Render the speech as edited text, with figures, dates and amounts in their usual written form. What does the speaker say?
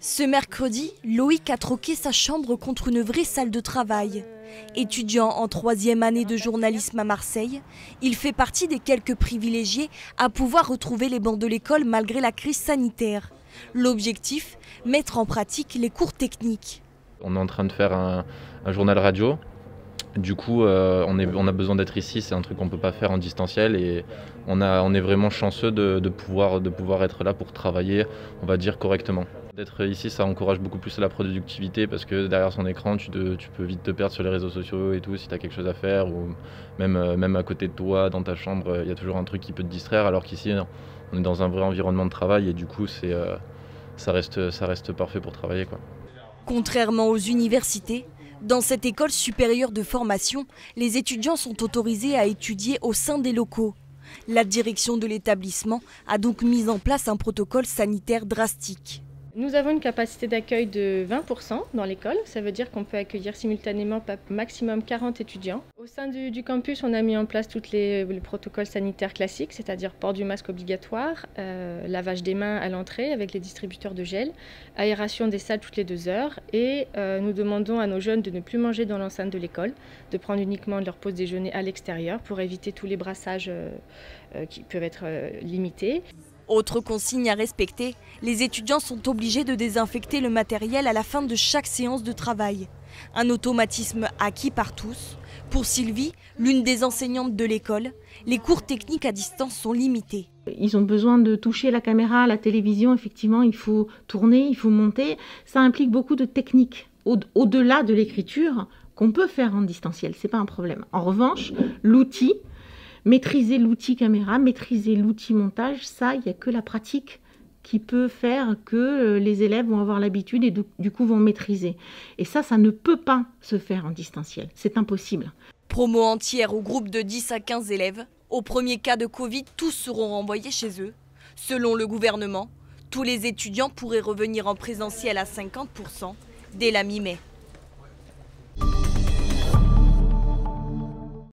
Ce mercredi, Loïc a troqué sa chambre contre une vraie salle de travail. Étudiant en 3e année de journalisme à Marseille, il fait partie des quelques privilégiés à pouvoir retrouver les bancs de l'école malgré la crise sanitaire. L'objectif, mettre en pratique les cours techniques. On est en train de faire un journal radio. Du coup, on a besoin d'être ici, c'est un truc qu'on ne peut pas faire en distanciel et on est vraiment chanceux de pouvoir être là pour travailler, on va dire, correctement. D'être ici, ça encourage beaucoup plus la productivité parce que derrière son écran, tu peux vite te perdre sur les réseaux sociaux et tout si tu as quelque chose à faire ou même à côté de toi, dans ta chambre, il y a toujours un truc qui peut te distraire alors qu'ici, on est dans un vrai environnement de travail et du coup, ça reste parfait pour travailler, quoi. Contrairement aux universités, dans cette école supérieure de formation, les étudiants sont autorisés à étudier au sein des locaux. La direction de l'établissement a donc mis en place un protocole sanitaire drastique. Nous avons une capacité d'accueil de 20% dans l'école, ça veut dire qu'on peut accueillir simultanément maximum 40 étudiants. Au sein du campus, on a mis en place tous les protocoles sanitaires classiques, c'est-à-dire port du masque obligatoire, lavage des mains à l'entrée avec les distributeurs de gel, aération des salles toutes les 2 heures et nous demandons à nos jeunes de ne plus manger dans l'enceinte de l'école, de prendre uniquement leur pause déjeuner à l'extérieur pour éviter tous les brassages qui peuvent être limités. Autre consigne à respecter, les étudiants sont obligés de désinfecter le matériel à la fin de chaque séance de travail. Un automatisme acquis par tous. Pour Sylvie, l'une des enseignantes de l'école, les cours techniques à distance sont limités. Ils ont besoin de toucher la caméra, la télévision, effectivement, il faut tourner, il faut monter. Ça implique beaucoup de techniques, au-delà de l'écriture, qu'on peut faire en distanciel, ce n'est pas un problème. En revanche, l'outil, maîtriser l'outil caméra, maîtriser l'outil montage, ça, il n'y a que la pratique qui peut faire que les élèves vont avoir l'habitude et du coup vont maîtriser. Et ça ne peut pas se faire en distanciel, c'est impossible. Promo entière au groupe de 10 à 15 élèves. Au premier cas de Covid, tous seront renvoyés chez eux. Selon le gouvernement, tous les étudiants pourraient revenir en présentiel à 50% dès la mi-mai.